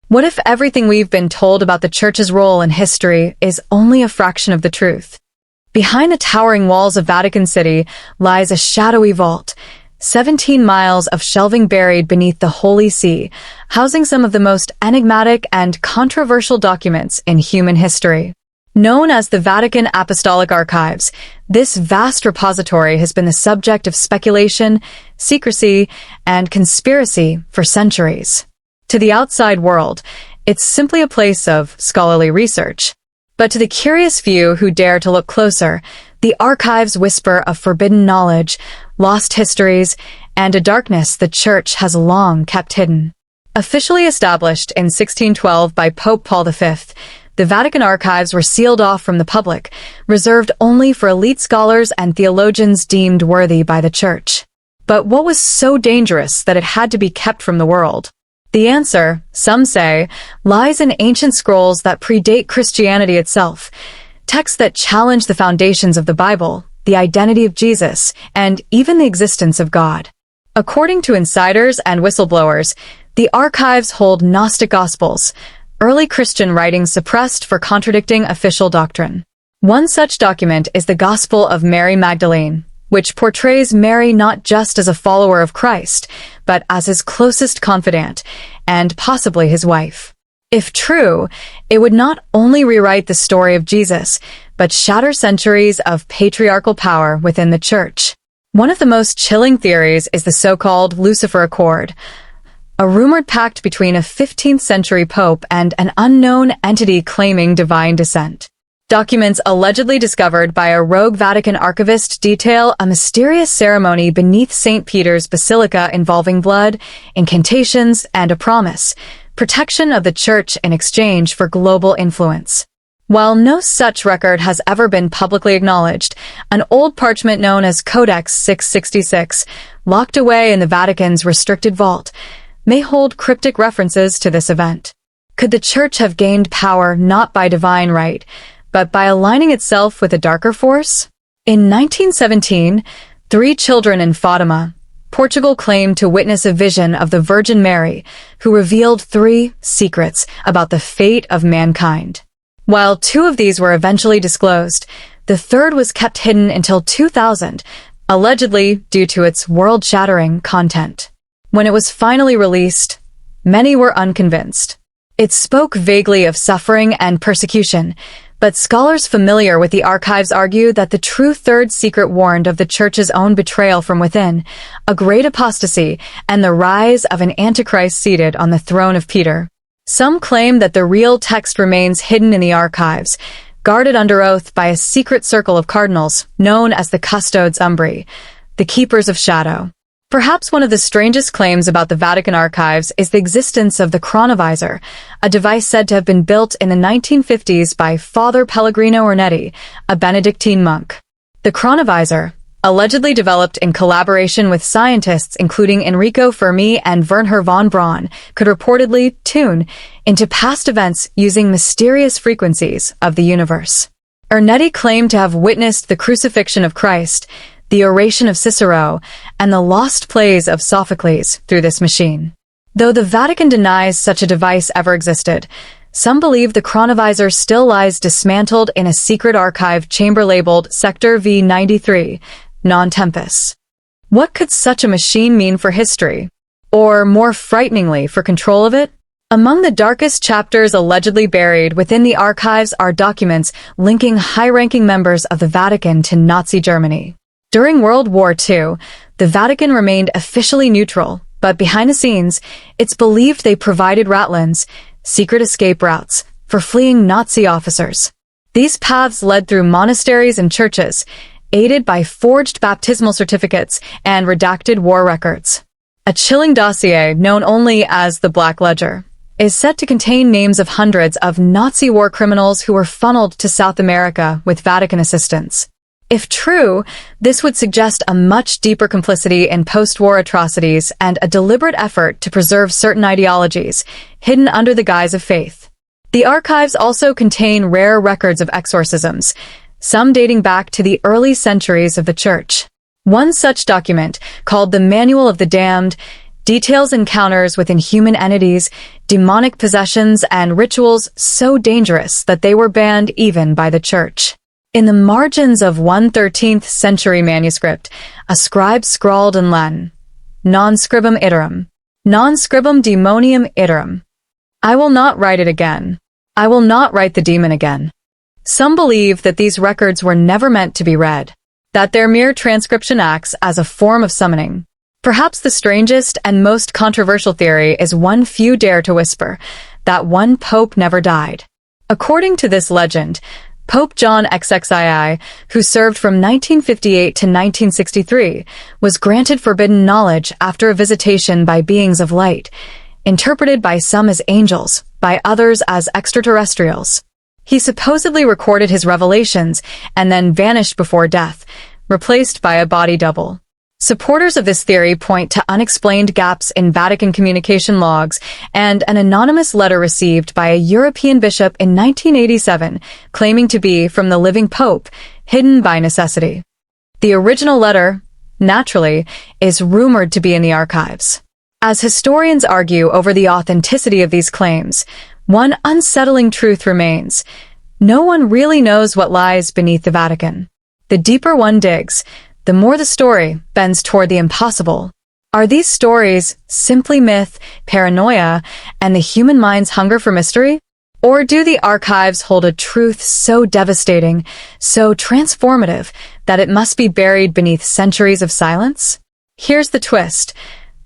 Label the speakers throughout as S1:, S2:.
S1: What if everything we've been told about the Church's role in history is only a fraction of the truth? Behind the towering walls of Vatican City lies a shadowy vault, 17 miles of shelving buried beneath the Holy See, housing some of the most enigmatic and controversial documents in human history. Known as the Vatican Apostolic Archives, this vast repository has been the subject of speculation, secrecy, and conspiracy for centuries. To the outside world, it's simply a place of scholarly research. But to the curious few who dare to look closer, the archives whisper of forbidden knowledge, lost histories, and a darkness the Church has long kept hidden. Officially established in 1612 by Pope Paul V, the Vatican Archives were sealed off from the public, reserved only for elite scholars and theologians deemed worthy by the Church. But what was so dangerous that it had to be kept from the world? The answer, some say, lies in ancient scrolls that predate Christianity itself, texts that challenge the foundations of the Bible, the identity of Jesus, and even the existence of God. According to insiders and whistleblowers, the archives hold Gnostic Gospels, early Christian writings suppressed for contradicting official doctrine. One such document is the Gospel of Mary Magdalene, which portrays Mary not just as a follower of Christ, but as his closest confidant, and possibly his wife. If true, it would not only rewrite the story of Jesus, but shatter centuries of patriarchal power within the Church. One of the most chilling theories is the so-called Lucifer Accord, a rumored pact between a 15th century pope and an unknown entity claiming divine descent. Documents allegedly discovered by a rogue Vatican archivist detail a mysterious ceremony beneath St. Peter's Basilica involving blood, incantations, and a promise, protection of the Church in exchange for global influence. While no such record has ever been publicly acknowledged, an old parchment known as Codex 666, locked away in the Vatican's restricted vault, may hold cryptic references to this event. Could the Church have gained power not by divine right, but by aligning itself with a darker force? In 1917, 3 children in Fatima, Portugal claimed to witness a vision of the Virgin Mary, who revealed 3 secrets about the fate of mankind. While 2 of these were eventually disclosed, the third was kept hidden until 2000, allegedly due to its world-shattering content. When it was finally released, many were unconvinced. It spoke vaguely of suffering and persecution, but scholars familiar with the archives argue that the true third secret warned of the Church's own betrayal from within, a great apostasy, and the rise of an antichrist seated on the throne of Peter. Some claim that the real text remains hidden in the archives, guarded under oath by a secret circle of cardinals known as the Custodes Umbri, the Keepers of Shadow. Perhaps one of the strangest claims about the Vatican Archives is the existence of the Chronovisor, a device said to have been built in the 1950s by Father Pellegrino Ornetti, a Benedictine monk. The Chronovisor, allegedly developed in collaboration with scientists including Enrico Fermi and Wernher von Braun, could reportedly tune into past events using mysterious frequencies of the universe. Ornetti claimed to have witnessed the crucifixion of Christ, the oration of Cicero, and the lost plays of Sophocles through this machine. Though the Vatican denies such a device ever existed, some believe the Chronovisor still lies dismantled in a secret archive chamber labeled Sector V93, non-tempus. What could such a machine mean for history? Or, more frighteningly, for control of it? Among the darkest chapters allegedly buried within the archives are documents linking high-ranking members of the Vatican to Nazi Germany. During World War II, the Vatican remained officially neutral, but behind the scenes, it's believed they provided ratlins, secret escape routes, for fleeing Nazi officers. These paths led through monasteries and churches, aided by forged baptismal certificates and redacted war records. A chilling dossier, known only as the Black Ledger, is said to contain names of hundreds of Nazi war criminals who were funneled to South America with Vatican assistance. If true, this would suggest a much deeper complicity in post-war atrocities and a deliberate effort to preserve certain ideologies, hidden under the guise of faith. The archives also contain rare records of exorcisms, some dating back to the early centuries of the Church. One such document, called the Manual of the Damned, Details encounters with inhuman entities, demonic possessions, and rituals so dangerous that they were banned even by the Church. In the margins of one 13th century manuscript, a scribe scrawled in Latin, Non scribum iterum. Non scribum demonium iterum. I will not write it again. I will not write the demon again. Some believe that these records were never meant to be read, that their mere transcription acts as a form of summoning. Perhaps the strangest and most controversial theory is one few dare to whisper, that one pope never died. According to this legend, Pope John XXII, who served from 1958 to 1963, was granted forbidden knowledge after a visitation by beings of light, interpreted by some as angels, by others as extraterrestrials. He supposedly recorded his revelations and then vanished before death, replaced by a body double. Supporters of this theory point to unexplained gaps in Vatican communication logs and an anonymous letter received by a European bishop in 1987 claiming to be from the living pope, hidden by necessity. The original letter, naturally, is rumored to be in the archives. As historians argue over the authenticity of these claims, one unsettling truth remains. No one really knows what lies beneath the Vatican. The deeper one digs, the more the story bends toward the impossible. Are these stories simply myth, paranoia, and the human mind's hunger for mystery? Or do the archives hold a truth so devastating, so transformative, that it must be buried beneath centuries of silence? Here's the twist.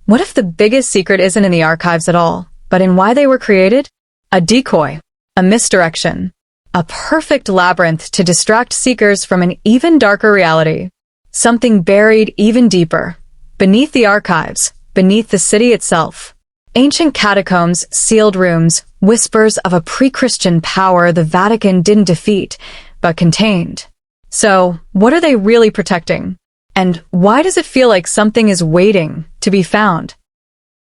S1: What if the biggest secret isn't in the archives at all, but in why they were created? A decoy, a misdirection, a perfect labyrinth to distract seekers from an even darker reality. Something buried even deeper, beneath the archives, beneath the city itself. Ancient catacombs, sealed rooms, whispers of a pre-Christian power the Vatican didn't defeat, but contained. So, what are they really protecting? And why does it feel like something is waiting to be found?